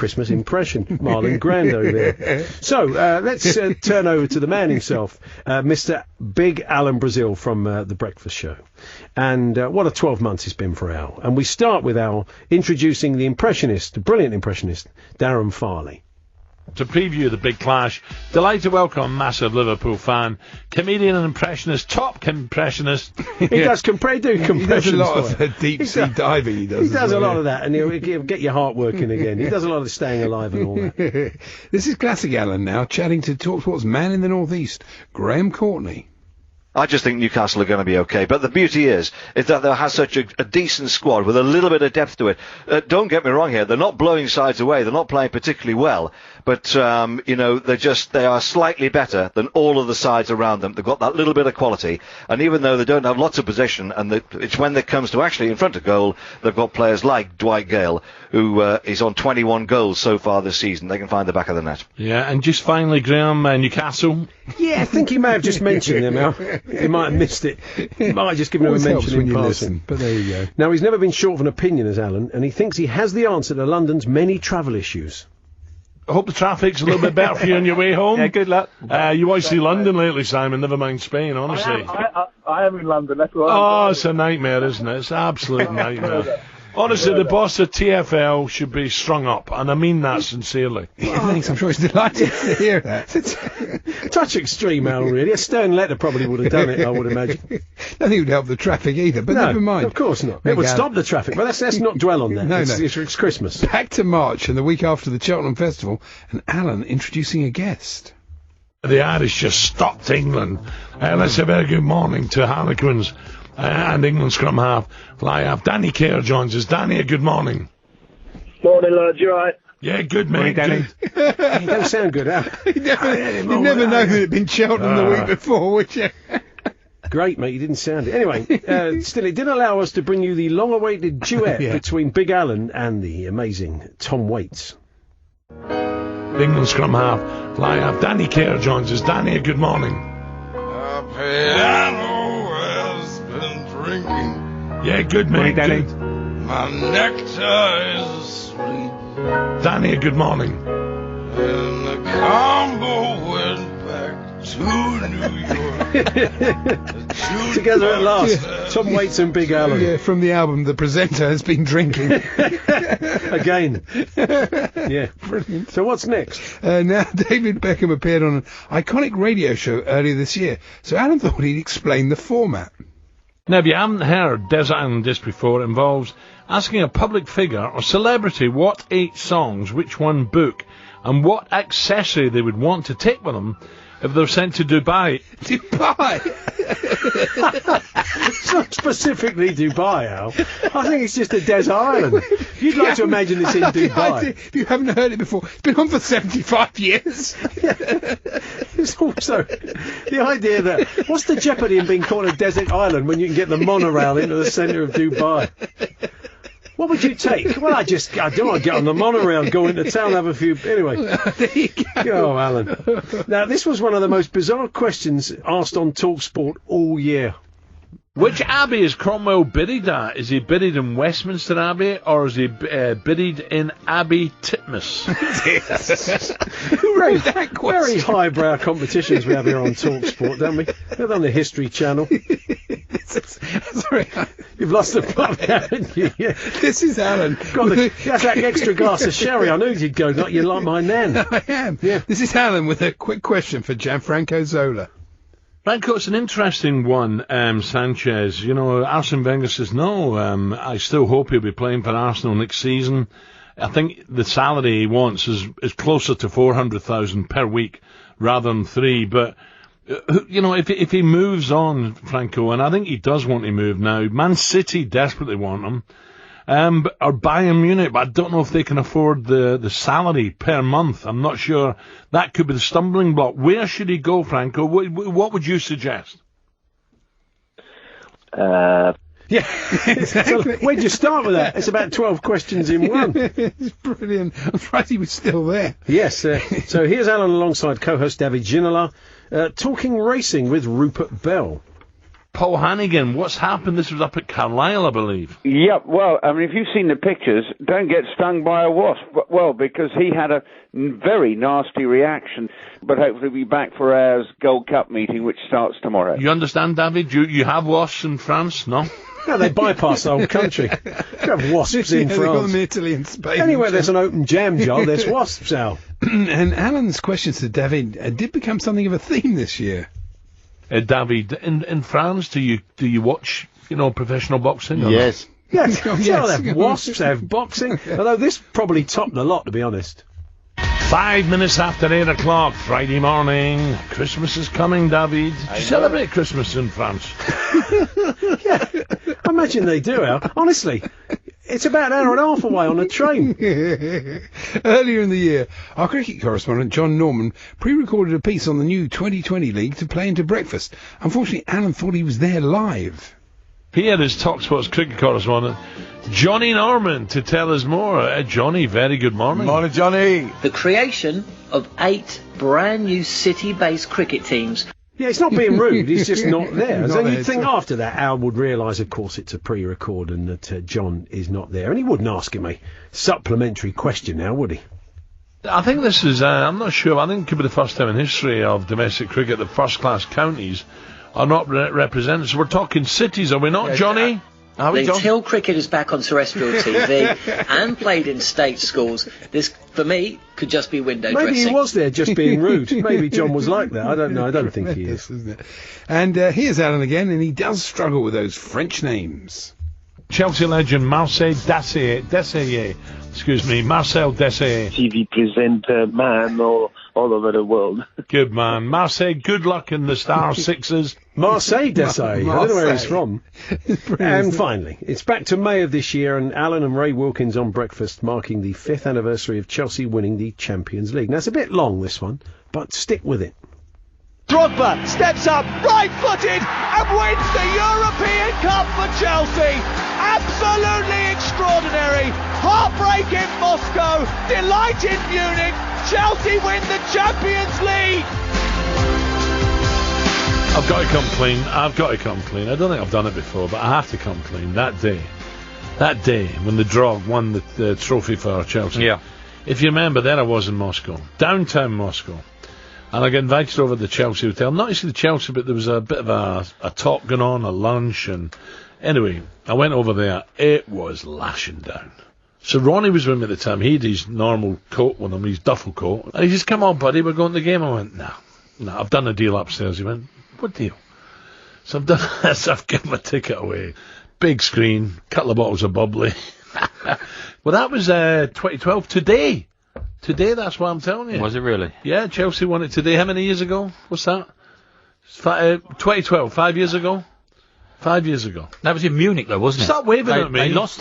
Christmas impression. Marlon Grando there. So, let's turn over to the man himself, Mr. Big Alan Brazil from The Breakfast Show. And what a 12 months it's been for Al. And we start with Al introducing the brilliant impressionist, Darren Farley. To preview the big clash, delighted to welcome a massive Liverpool fan, comedian and impressionist, top impressionist. He does compressions. He does a lot of deep sea diving. He does a lot of that, and he'll get your heart working again. He does a lot of staying alive and all that. This is Classic Alan now, chatting to talkSPORT's man in the northeast, Graham Courtney. I just think Newcastle are going to be okay. But the beauty is that they have such a decent squad with a little bit of depth to it. Don't get me wrong here. They're not blowing sides away. They're not playing particularly well. But, they are slightly better than all of the sides around them. They've got that little bit of quality. And even though they don't have lots of possession, and it's when it comes to actually in front of goal, they've got players like Dwight Gale, who is on 21 goals so far this season. They can find the back of the net. Yeah, and just finally, Graham, Newcastle. Yeah, I think he may have just mentioned them now. He might have missed it. He might have just given him a mention in passing. But there you go. Now, he's never been short of an opinion as Alan, and he thinks he has the answer to London's many travel issues. I hope the traffic's a little bit better for you on your way home. Yeah, good luck. You watched see London lately, Simon, never mind Spain, honestly. I am in London, that's what Oh, it's a nightmare, isn't it? It's an absolute nightmare. Honestly, the boss of TFL should be strung up, and I mean that sincerely. Thanks, I'm sure he's delighted to hear that. Touch extreme, Al, really. A stern letter probably would have done it, I would imagine. I don't think it would help the traffic either, but never mind. Of course not. It would stop the traffic, but let's not dwell on that. No. It's Christmas. Back to March and the week after the Cheltenham Festival, and Alan introducing a guest. The Irish just stopped England. Let's say a very good morning to Harlequins. And England scrum half, fly half. Danny Kerr joins us. Danny, a good morning. Morning, lads, you alright? Yeah, good, mate. Danny. You don't sound good, Al. You'd never know that it'd been Cheltenham the week before, would you? Great, mate, you didn't sound it. Anyway, still, it did allow us to bring you the long-awaited duet between Big Alan and the amazing Tom Waits. England scrum half, fly half. Danny Kerr joins us. Danny, a good morning. Drinking. Yeah, good, mate. Danny. Good. My nectar is sweet. Danny, good morning. And the combo went back to New York. Together at last. Tom Waits and Big Alan. Yeah, from the album The Presenter Has Been Drinking. Again. Yeah. Brilliant. So what's next? Now, David Beckham appeared on an iconic radio show earlier this year, so Alan thought he'd explain the format. Now, if you haven't heard Desert Island Disc before, it involves asking a public figure or celebrity what 8 songs, which one book, and what accessory they would want to take with them if they're sent to Dubai. Dubai? It's not specifically Dubai, Al. I think it's just a desert island. You'd like to imagine this in Dubai. If you haven't heard it before, it's been on for 75 years. It's also the idea that, what's the jeopardy in being called a desert island when you can get the monorail into the centre of Dubai? What would you take? Well, I don't want to get on the monorail, go into town, have a few... Anyway. There you go. Oh, Alan. Now, this was one of the most bizarre questions asked on talkSPORT all year. Which abbey is Cromwell buried at? Is he buried in Westminster Abbey, or is he buried in Abbey Titmus? Who wrote that question? Very highbrow competitions we have here on talkSPORT, don't we? They're on the History Channel. Sorry. You've lost the plot, haven't you? Yeah. This is Alan. That's that extra glass of sherry. I knew you'd go, like you like my nan. I am. Yeah. This is Alan with a quick question for Gianfranco Zola. Franco, it's an interesting one, Sanchez. You know, Arsene Wenger says no. I still hope he'll be playing for Arsenal next season. I think the salary he wants is closer to 400,000 per week rather than 3. But you know, if he moves on, Franco, and I think he does want to move now. Man City desperately want him. Or Bayern Munich, but I don't know if they can afford the salary per month. I'm not sure. That could be the stumbling block. Where should he go, Franco? What would you suggest? Yeah. So where'd you start with that? It's about 12 questions in one. It's brilliant. I'm surprised he was still there. Yes. So here's Alan alongside co-host David Ginola, talking racing with Rupert Bell. Paul Hannigan, what's happened? This was up at Carlisle, I believe. Yep, well, I mean, if you've seen the pictures, don't get stung by a wasp. Well, because he had a very nasty reaction, but hopefully we'll be back for our Gold Cup meeting, which starts tomorrow. You understand, David? You have wasps in France, no? No, they bypass the whole country. You have wasps in They've got France. them in Italy and Spain. Anywhere there's an open jam jar, there's wasps, Al. And Alan's questions to David did become something of a theme this year. David, in France, do you watch, professional boxing? Yes. Yes, Oh, they yes. have wasps, they have boxing. Although this probably topped the lot, to be honest. 5 minutes after 8 o'clock, Friday morning. Christmas is coming, David. Do you celebrate Christmas in France? Yeah, I imagine they do, Al. Honestly, it's about an hour and a half away on a train. Earlier in the year, our cricket correspondent John Norman pre-recorded a piece on the new 2020 league to play into breakfast. Unfortunately, Alan thought he was there live. Here is talkSPORT's cricket correspondent, Johnny Norman, to tell us more. Johnny, very good morning. Morning, Johnny. The creation of 8 brand new city-based cricket teams. Yeah, it's not being rude, he's just not there. Not So there, you'd think after that Al would realise, of course, it's a pre-record and that John is not there. And he wouldn't ask him a supplementary question now, would he? I think this is, I'm not sure, I think it could be the first time in history of domestic cricket that first-class counties are not represented. So we're talking cities, are we not, Johnny? Until cricket is back on terrestrial TV and played in state schools, this, for me, could just be window Maybe dressing. he was there just being rude. Maybe John was like that. I don't know. I don't think he is. Isn't it? And here's Alan again, and he does struggle with those French names. Chelsea legend Marcel Desailly, Marcel Desailly. TV presenter man all over the world. Good man. Marseille, good luck in the Star Sixes. Marseille Desailly. I don't know where he's Marseille. from. And finally, it's back to May of this year, and Alan and Ray Wilkins on breakfast, marking the 5th anniversary of Chelsea winning the Champions League. Now, it's a bit long, this one, but stick with it. Drogba steps up, right-footed, and wins the European Cup for Chelsea. Absolutely extraordinary. Heartbreak in Moscow, delight in Munich. Chelsea win the Champions League. I've got to come clean. I don't think I've done it before, but I have to come clean. That day when the Drog won the trophy for Chelsea. Yeah. If you remember, there I was in Moscow, downtown Moscow. And I got invited over to the Chelsea Hotel. Not actually the Chelsea, but there was a bit of a talk going on, a lunch. And anyway, I went over there. It was lashing down. So Ronnie was with me at the time. He had his normal coat with him, his duffel coat. And he just, come on, buddy, we're going to the game. I went, no, I've done a deal upstairs. He went, what deal? So I've done this. I've given my ticket away. Big screen, couple of bottles of bubbly. Well, that was 2012. Today, that's what I'm telling you. Was it really? Yeah, Chelsea won it today. How many years ago? What's that? 2012, 5 years ago? 5 years ago. That was in Munich, though, wasn't it? Stop waving at me. They lost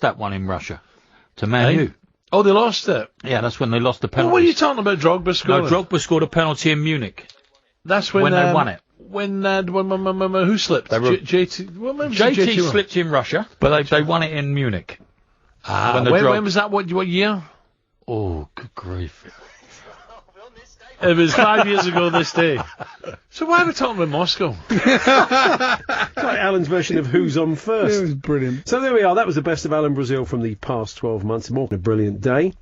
that one in Russia to Man U. Oh, they lost it? Yeah, that's when they lost the penalty. What are you talking about, Drogba scoring? No, Drogba scored a penalty in Munich. That's when they won it. When who slipped? JT. When was JT slipped in Russia, but they won it in Munich. When was that? What year? Oh, good grief. It was 5 years ago this day. So why are we talking about Moscow? Like Alan's version of Who's On First. It was brilliant. So there we are. That was the best of Alan Brazil from the past 12 months. More than a brilliant day.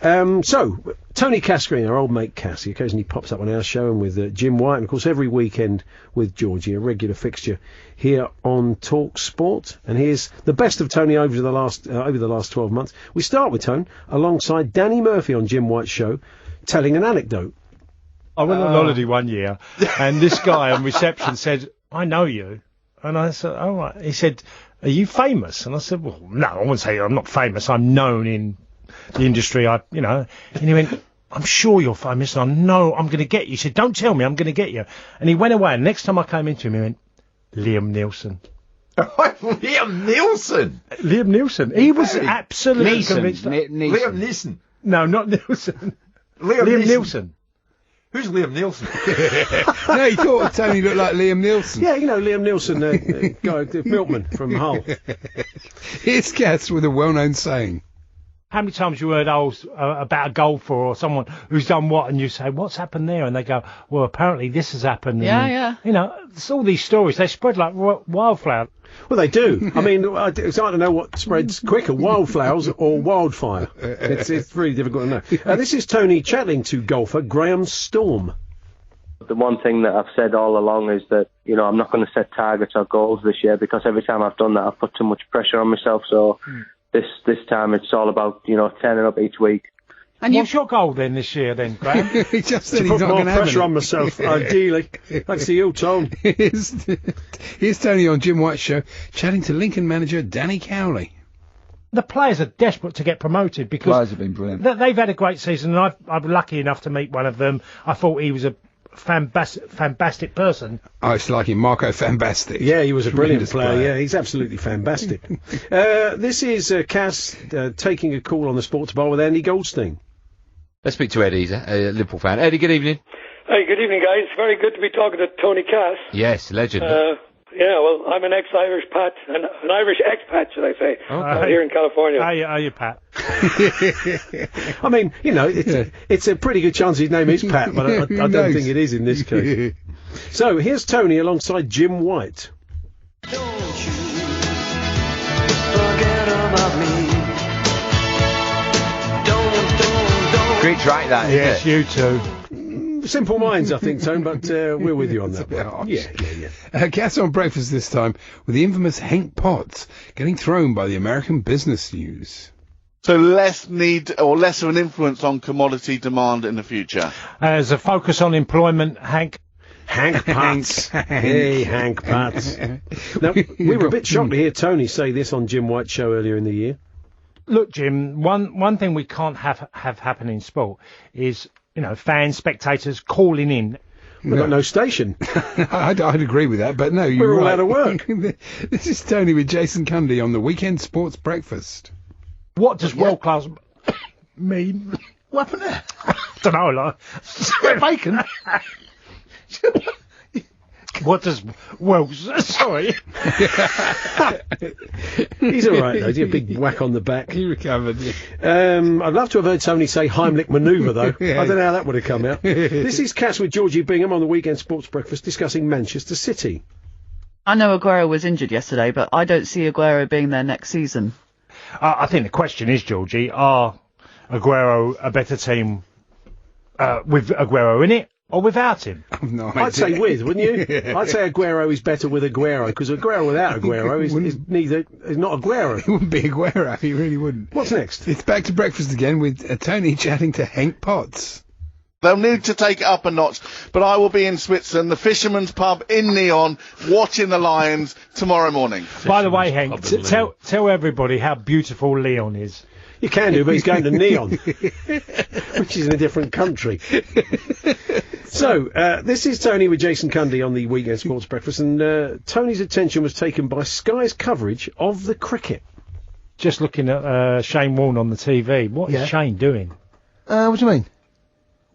So, Tony Cascarine, our old mate Cass, he occasionally pops up on our show, and with Jim White, and of course every weekend with Georgie, a regular fixture here on talkSPORT. And here's the best of Tony over the last 12 months. We start with Tony alongside Danny Murphy on Jim White's show, telling an anecdote. I went on holiday one year, and this guy on reception said, I know you. And I said, all right. He said, are you famous? And I said, well, no, I wouldn't say I'm not famous. I'm known in the industry, And he went, I'm sure you're famous. And I know I'm going to get you. He said, don't tell me, I'm going to get you. And he went away. And next time I came into him, he went, Liam Neeson. Liam Neeson? Liam Neeson. He was absolutely convinced. Liam Neeson. No, not Neeson. Liam Neeson. Who's Liam Neeson? No, he thought Tony looked like Liam Neeson. Yeah, Liam Neeson, guy, the milkman from Hull. Here's Cass with a well-known saying. how many times you heard about a golfer or someone who's done what, and you say, what's happened there? And they go, well, apparently this has happened. Yeah. You know, it's all these stories. They spread like wildfire. Well, they do. I mean, it's hard to know what spreads quicker, wildflowers or wildfire. It's really difficult to know. This is Tony chatting to golfer Graham Storm. The one thing that I've said all along is that, you know, I'm not going to set targets or goals this year, because every time I've done that, I've put too much pressure on myself. So this time it's all about, you know, turning up each week. And what's your goal then this year, then, Graham? He just said to he's put not more going to have pressure any. on myself, ideally. Thanks to you, Tom. Here's Tony on Jim White's show, chatting to Lincoln manager Danny Cowley. The players are desperate to get promoted because Players have been brilliant. They've had a great season, and I'm lucky enough to meet one of them. I thought he was a fantastic person. I used to like him, Marco Fambastic. Yeah, he was a brilliant Tremendous player. Yeah, he's absolutely fantastic. This is Cass taking a call on the Sports Bar with Andy Goldstein. Let's speak to Eddie, he's a Liverpool fan. Eddie, good evening. Hey, good evening, guys. Very good to be talking to Tony Cass. Yes, legend. Yeah, well, I'm an ex-Irish Pat, an Irish expat, should I say, here in California. Are you, Pat? I mean, you know, it's a pretty good chance his name is Pat, but I don't think it is in this case. So here's Tony alongside Jim White. Don't you forget about me. Don't. Great track, that, yes, isn't it? you too. Simple minds, I think, Tone, but we're with you on that one. Yeah. Cass on breakfast this time with the infamous Hank Potts getting thrown by the American Business News. So less need or less of an influence on commodity demand in the future. As a focus on employment, Hank Potts. Hey, Hank Potts. Now, we were a bit shocked to hear Tony say this on Jim White's show earlier in the year. Look, Jim, one thing we can't have happen in sport is, you know, fans, spectators calling in. We've got no station. I'd agree with that, but no, you're We're all right. out of work. This is Tony with Jason Cundy on the Weekend Sports Breakfast. What does world-class mean? What happened there? Don't know, like bacon. What does sorry. He's all right though. He's a big whack on the back. He recovered. I'd love to have heard Tony say Heimlich manoeuvre though. Yeah. I don't know how that would have come out. This is Cass with Georgie Bingham on the Weekend Sports Breakfast discussing Manchester City. I know Aguero was injured yesterday, but I don't see Aguero being there next season. I think the question is, Georgie, are Aguero a better team with Aguero in it or without him? No, I'd say with, wouldn't you? I'd say Aguero is better with Aguero, because Aguero without Aguero is not Aguero. He wouldn't be Aguero. He really wouldn't. What's next? It's back to breakfast again with Tony chatting to Hank Potts. They'll need to take it up a notch, but I will be in Switzerland, the Fisherman's Pub in Neon, watching the Lions tomorrow morning. By the way, Hank, tell everybody how beautiful Leon is. You can do, but he's going to Neon, which is in a different country. So, this is Tony with Jason Cundy on the Weekend Sports Breakfast, and Tony's attention was taken by Sky's coverage of the cricket. Just looking at Shane Warne on the TV. What is Shane doing? What do you mean?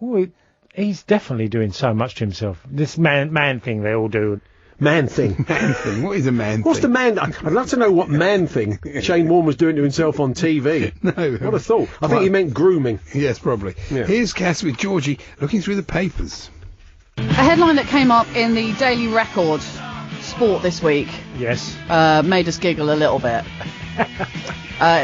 Well, he's definitely doing so much to himself. This man thing they all do. Man thing. Man thing. What is a man What's thing? the man? I'd love to know what man thing Shane Warne was doing to himself on TV. No. What a thought. I think he meant grooming. Yes, probably. Yeah. Here's Cass with Georgie looking through the papers. A headline that came up in the Daily Record Sport this week Yes. made us giggle a little bit.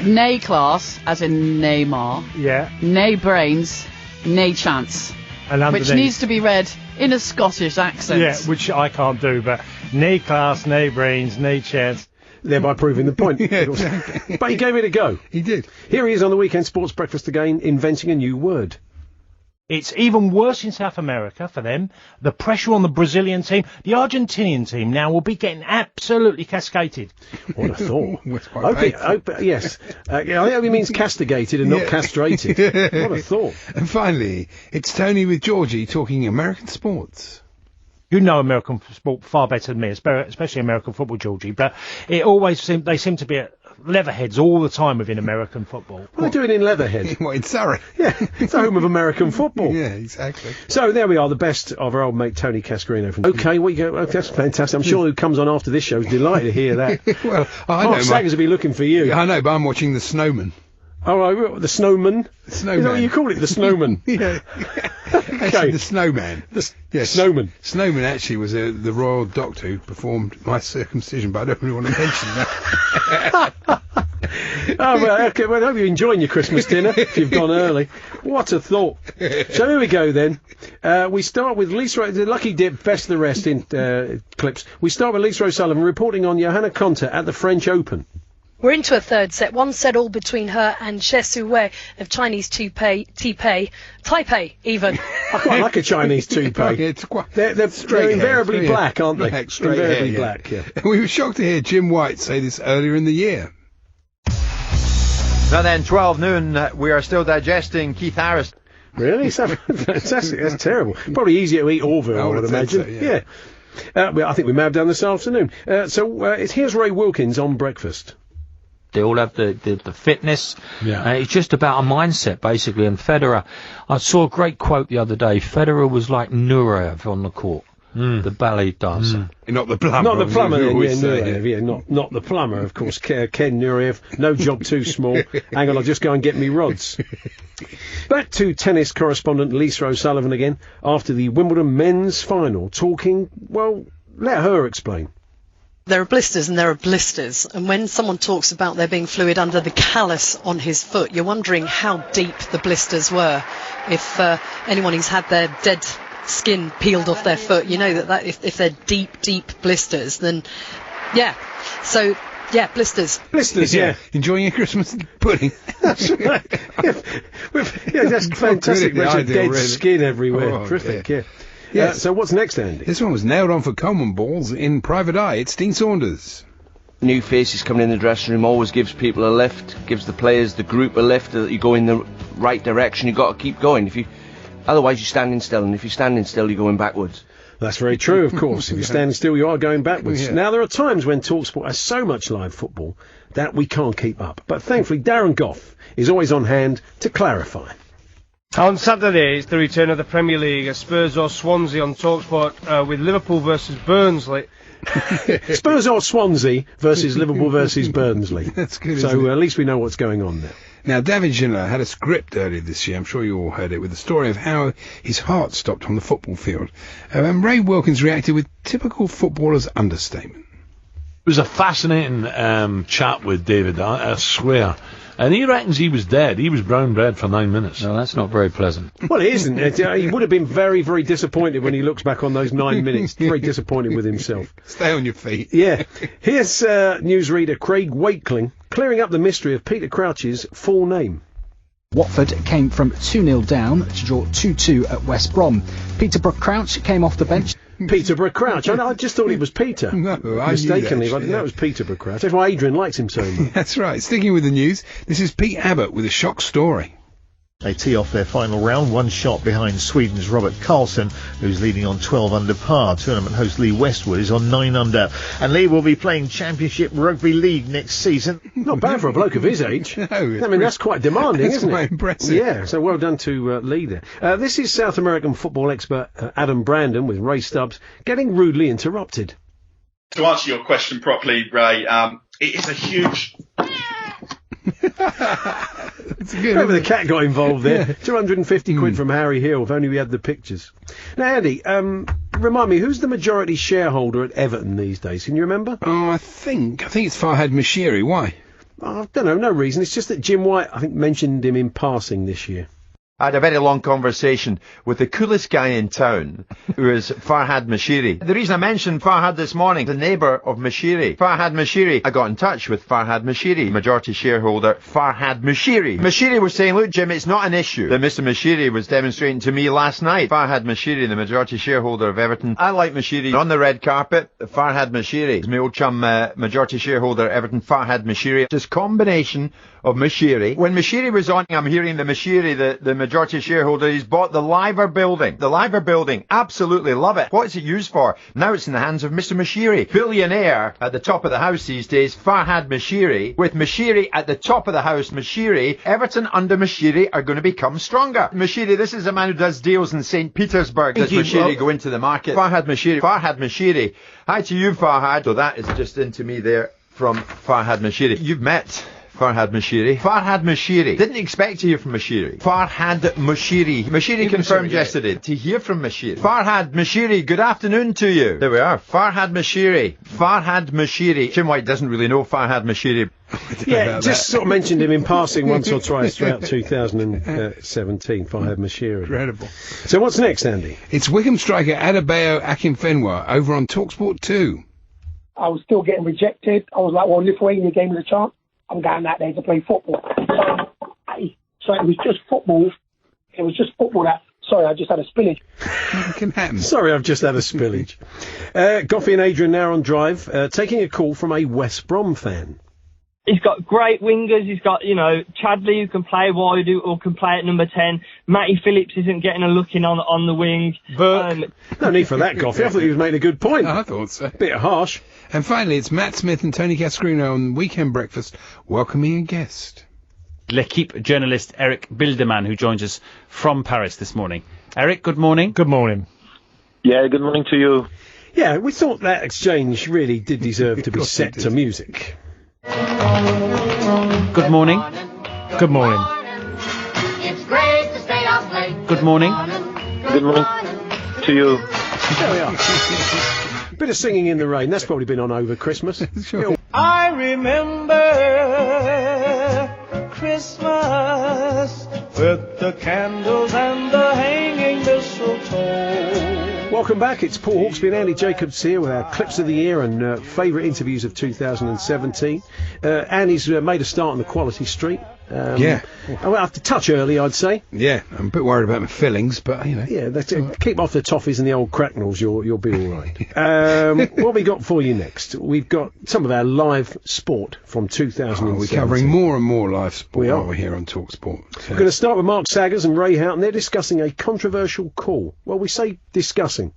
Nay class, as in Neymar. Yeah. Nay brains, nay chance. And Which underneath- needs to be read in a Scottish accent. Yeah, which I can't do, but nay class, nay brains, nay chance. Thereby proving the point. Yeah, exactly. But he gave it a go. He did. Here he is on the Weekend Sports Breakfast again, inventing a new word. It's even worse in South America for them. The pressure on the Brazilian team, the Argentinian team now will be getting absolutely cascaded. What a thought. That's quite painful. Yes. I think he means castigated and not castrated. What a thought. And finally, it's Tony with Georgie talking American sports. You know American sport far better than me, especially American football, Georgie, but it always they seem to be at leatherheads all the time within American football. What are they doing in Leatherhead? What, in Surrey? Yeah, it's the home of American football. Yeah, exactly. So there we are, the best of our old mate Tony Cascarino. Okay, well, that's fantastic. I'm sure who comes on after this show is delighted to hear that. Well, I Mark know. Saggers will be looking for you. I know, but I'm watching The Snowman. Oh, the snowman. Snowman. Is that what you call it? The snowman. Yeah. Actually, the snowman. Yes. Snowman. Snowman actually was the royal doctor who performed my circumcision, but I don't really want to mention that. Oh, well, okay, well, I hope you're enjoying your Christmas dinner if you've gone early. What a thought. So here we go then. We start with Lisa, the Lucky Dip, best of the rest in clips. We start with Lisa O'Sullivan reporting on Johanna Konta at the French Open. We're into a third set. 1-all between her and She Su-wei of Chinese Taipei even. I quite like a Chinese toupee. They're invariably black, aren't they? Invariably black, yeah. We were shocked to hear Jim White say this earlier in the year. Now then, 12 noon, we are still digesting Keith Harris. Really? Fantastic. That's terrible. Probably easier to eat Orville, I would imagine. So, yeah. I think we may have done this afternoon. Here's Ray Wilkins on breakfast. They all have the fitness. Yeah. It's just about a mindset, basically. And Federer, I saw a great quote the other day. Federer was like Nureyev on the court, the ballet dancer. Not the plumber. Not the plumber, Nureyev, not the plumber, of course. Ken Nureyev, no job too small. Hang on, I'll just go and get me rods. Back to tennis correspondent Lisa O'Sullivan again, after the Wimbledon men's final, talking, well, let her explain. There are blisters and there are blisters, and when someone talks about there being fluid under the callus on his foot, you're wondering how deep the blisters were. If anyone who's had their dead skin peeled off their foot, you know that if they're deep blisters, then blisters. Blisters, yeah. Enjoying your Christmas pudding. That's right. That's fantastic. Dead really. Skin everywhere. Oh, terrific, yeah. yeah. Yes. So what's next, Andy? This one was nailed on for Coleman balls in Private Eye. It's Dean Saunders. New faces coming in the dressing room always gives people a lift, gives the players, the group a lift, that you go in the right direction. You've got to keep going. Otherwise you're standing still, and if you're standing still, you're going backwards. That's very true, of course. If you're standing still, you are going backwards. Yeah. Now, there are times when talkSPORT has so much live football that we can't keep up. But thankfully, Darren Gough is always on hand to clarify. On Saturday, it's the return of the Premier League, Spurs or Swansea on talkSPORT with Liverpool versus Barnsley. Spurs or Swansea versus Liverpool versus Barnsley. That's good. So at least we know what's going on there. Now, David Ginola had a script earlier this year, I'm sure you all heard it, with the story of how his heart stopped on the football field. And Ray Wilkins reacted with typical footballer's understatement. It was a fascinating chat with David, I swear. And he reckons he was dead. He was brown bread for 9 minutes. No, that's not very pleasant. Well, it isn't. He would have been very, very disappointed when he looks back on those 9 minutes. Very disappointed with himself. Stay on your feet. Yeah. Here's newsreader Craig Wakeling clearing up the mystery of Peter Crouch's full name. Watford came from 2-0 down to draw 2-2 at West Brom. Peterborough Crouch came off the bench. Peterborough Crouch. I just thought he was Peter. No, mistakenly, but I didn't know it was Peterborough Crouch. That's why Adrian likes him so much. That's right. Sticking with the news, this is Pete Abbott with a shock story. They tee off their final round, one shot behind Sweden's Robert Karlsson, who's leading on 12 under par. Tournament host Lee Westwood is on 9 under. And Lee will be playing Championship Rugby League next season. Not bad for a bloke of his age. No, I mean, that's quite demanding, isn't it? Quite impressive. Yeah, so well done to Lee there. This is South American football expert Adam Brandon with Ray Stubbs getting rudely interrupted. To answer your question properly, Ray, it is a huge... Remember the cat got involved there. 250 quid from Harry Hill, if only we had the pictures. Now, Andy, remind me, who's the majority shareholder at Everton these days? Can you remember? Oh, I think it's Farhad Moshiri. Why? I don't know, no reason. It's just that Jim White, I think, mentioned him in passing this year. I had a very long conversation with the coolest guy in town, who is Farhad Moshiri. The reason I mentioned Farhad this morning, the neighbour of Moshiri. Farhad Moshiri. I got in touch with Farhad Moshiri, majority shareholder Farhad Moshiri. Moshiri was saying, look, Jim, it's not an issue that Mr. Moshiri was demonstrating to me last night. Farhad Moshiri, the majority shareholder of Everton. I like Moshiri on the red carpet. Farhad Moshiri is my old chum, majority shareholder Everton, Farhad Moshiri. This combination of Moshiri. When Moshiri was on, I'm hearing the Moshiri, the majority shareholder, he's bought the Liver building. The Liver building, absolutely love it. What is it used for? Now it's in the hands of Mr. Moshiri. Billionaire at the top of the house these days, Farhad Moshiri. With Moshiri at the top of the house, Moshiri, Everton under Moshiri are going to become stronger. Moshiri, this is a man who does deals in St. Petersburg. Does Moshiri go into the market? Farhad Moshiri. Hi to you, Farhad. So that is just into me there from Farhad Moshiri. You've met Farhad Moshiri. Farhad Moshiri. Didn't expect to hear from Moshiri. Farhad Moshiri. Moshiri confirmed yesterday to hear from Moshiri. Farhad Moshiri, good afternoon to you. There we are. Farhad Moshiri. Farhad Moshiri. Jim White doesn't really know Farhad Moshiri. Yeah, just sort of mentioned him in passing once or twice throughout 2017, Farhad Moshiri. Incredible. So what's next, Andy? It's Wickham striker Adebayo Akinfenwa over on talkSPORT 2. I was still getting rejected. I was like, well, Lithuania gave me the chance. I'm going out there to play football. So it was just football. It was just football that... Sorry, I just had a spillage. Can happen. Sorry, I've just had a spillage. Goffey and Adrian now on drive, taking a call from a West Brom fan. He's got great wingers. He's got, Chadley who can play wide or can play at number 10. Matty Phillips isn't getting a look in on the wing. No need for that, Goffey. I thought he was making a good point. I thought so. Bit harsh. And finally, it's Matt Smith and Tony Cascarino on Weekend Breakfast, welcoming a guest. L'Equipe journalist Eric Bilderman, who joins us from Paris this morning. Eric, good morning. Good morning. Yeah, good morning to you. Yeah, we thought that exchange really did deserve to be set to music. Good morning. Good morning. It's great to stay up late. Good morning. Good morning to you. There we are. Bit of singing in the rain. That's probably been on over Christmas. Sure. I remember Christmas with the candles and the hanging mistletoe. Welcome back. It's Paul Hawksbee and Andy Jacobs here with our clips of the year and favourite interviews of 2017. Andy's made a start on the quality streak. Yeah. Well, after touch early, I'd say. Yeah, I'm a bit worried about my fillings, but, Yeah, that's it. Keep off the toffees and the old cracknels, you'll be all right. What we got for you next? We've got some of our live sport from 2017. We're covering more and more live sport We are. while we're here on talkSPORT. We're going to start with Mark Saggers and Ray Houghton. They're discussing a controversial call. Well, we say discussing.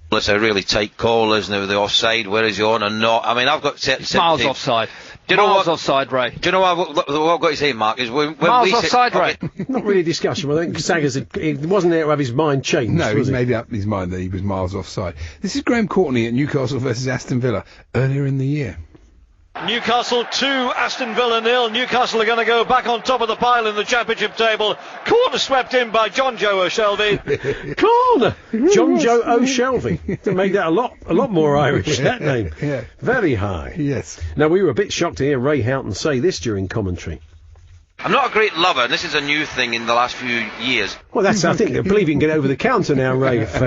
Well, it's a really tight call, isn't it, with the offside, where is he on or not? I mean, I've got... Miles offside. Do you know Miles what? offside, Ray. Do you know what I've got to say, Mark? Is when Miles we offside, Ray. Not really a discussion. I think Saggers he wasn't there to have his mind changed. No, was he he? made up his mind that he was miles offside. This is Graham Courtney at Newcastle versus Aston Villa earlier in the year. Newcastle 2, Aston Villa 0. Newcastle are going to go back on top of the pile in the Championship table. Corner swept in by John Joe O'Shelby. Corner! John Joe O'Shelby. To make that a lot more Irish, that name. Yeah. Very high. Yes. Now, we were a bit shocked to hear Ray Houghton say this during commentary. I'm not a great lover, and this is a new thing in the last few years. Well, I believe you can get over the counter now, Ray. If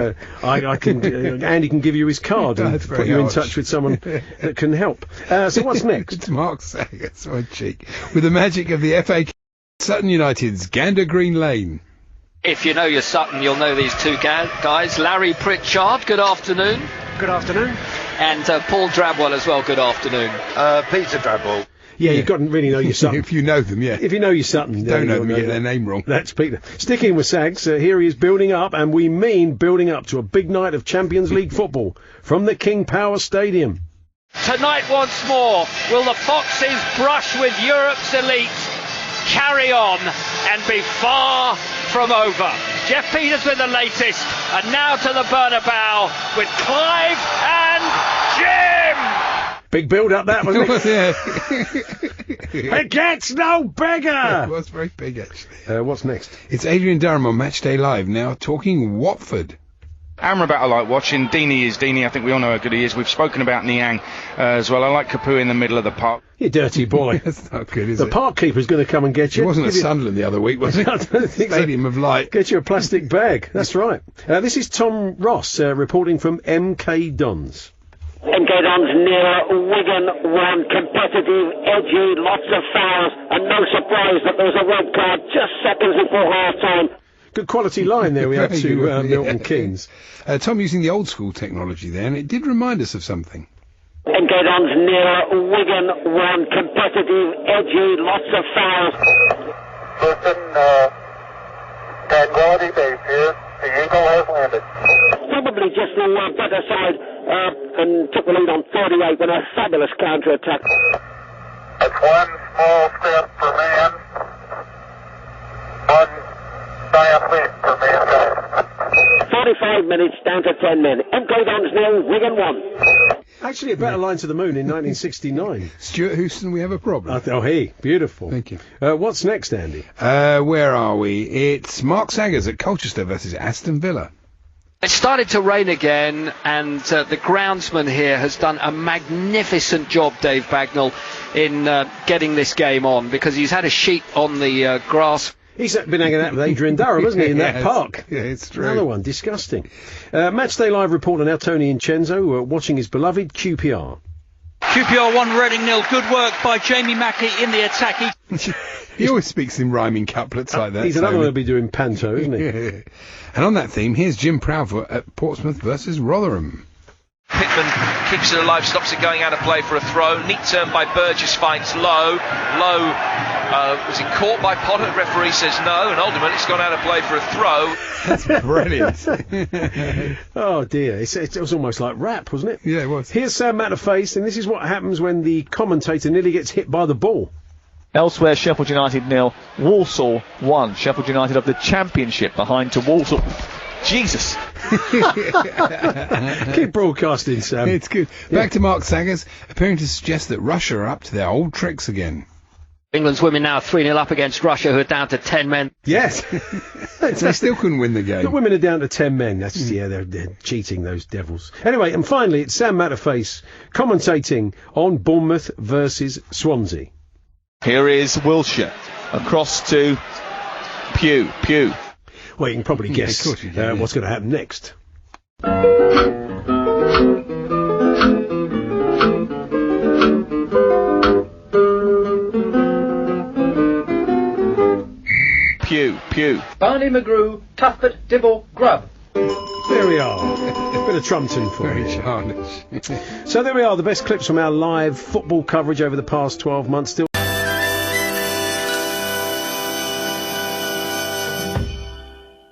I can, Andy can give you his card and That's put very you in harsh. touch with someone that can help. So what's next? It's Mark Saggers, my cheek, with the magic of the FA Sutton United's Gander Green Lane. If you know your Sutton, you'll know these two guys. Larry Pritchard, good afternoon. Good afternoon. And Paul Drabwell as well, good afternoon. Peter Drabwell. Yeah, you've got to really know your Sutton. If you know them, yeah. If you know your Sutton. Don't know them, you you'll get their name wrong. That's Peter. Sticking with Sags, here he is building up, and we mean building up to a big night of Champions League football from the King Power Stadium. Tonight once more, will the Foxes brush with Europe's elite, carry on and be far from over? Jeff Peters with the latest, and now to the Bernabeu with Clive and Jim! Big build-up, that wasn't it? Yeah. It gets no bigger! It was very big, actually. What's next? It's Adrian Durham on Matchday Live now, talking Watford. Amrabat I like watching. Deeney is Deeney. I think we all know how good he is. We've spoken about Niang as well. I like Capu in the middle of the park. You dirty boy. That's not good, is The it? park keeper's going to come and get you. He wasn't at Give you- Sunderland the other week, was he? I don't think so. Stadium of Light. Get you a plastic bag. That's right. This is Tom Ross reporting from MK Dons. MK Dons near Wigan, one competitive, edgy, lots of fouls, and no surprise that there was a red card just seconds before half-time. Good quality line there we had Very to good, Milton yeah. Keynes. Tom using the old school technology there, and it did remind us of something. MK Dons near Wigan, one competitive, edgy, lots of fouls. Tranquility Base here. The Eagle has landed. Probably just the better side, and took the lead on 38 with a fabulous counter-attack. That's one small step for man, one giant leap for mankind. 45 minutes down to 10 men. MK Dons nil, Wigan 1. Actually, a better line to the moon in 1969. Stuart Houston, we have a problem. Oh, hey, beautiful. Thank you. What's next, Andy? Where are we? It's Mark Saggers at Colchester versus Aston Villa. It started to rain again, and the groundsman here has done a magnificent job, Dave Bagnall, in getting this game on, because he's had a sheet on the grass. He's been hanging out with Adrian Durham, hasn't he, in that park? Yeah, it's true. Another one, disgusting. Matchday Live reporter now, Tony Incenzo, watching his beloved QPR. QPR 1, Reading 0. Good work by Jamie Mackey in the attack. He always speaks in rhyming couplets like that. He's another one who'll be doing panto, isn't he? Yeah. And on that theme, here's Jim Proudfoot at Portsmouth versus Rotherham. Pittman keeps it alive, stops it going out of play for a throw. Neat turn by Burgess, finds Lowe. Lowe, was it caught by Potter? The referee says no, and ultimately it's gone out of play for a throw. That's brilliant. Oh dear, it was almost like rap, wasn't it? Yeah, it was. Here's Sam Matterface, and this is what happens when the commentator nearly gets hit by the ball. Elsewhere, Sheffield United 0, Walsall 1. Sheffield United of the Championship behind to Walsall. Jesus. Keep broadcasting, Sam. It's good. Back to Mark Saggers, appearing to suggest that Russia are up to their old tricks again. England's women now 3-0 up against Russia, who are down to 10 men. Yes. They still couldn't win the game. The women are down to 10 men. That's yeah, they're cheating, those devils. Anyway, and finally, it's Sam Matterface commentating on Bournemouth versus Swansea. Here is Wilshere across to Pugh. Well, you can probably guess of course you can, what's going to happen next. Pugh. Barney McGrew, Tuffet, Dibble, Grubb. There we are. A bit of Trumpton for Very you. childish. So there we are, the best clips from our live football coverage over the past 12 months. Still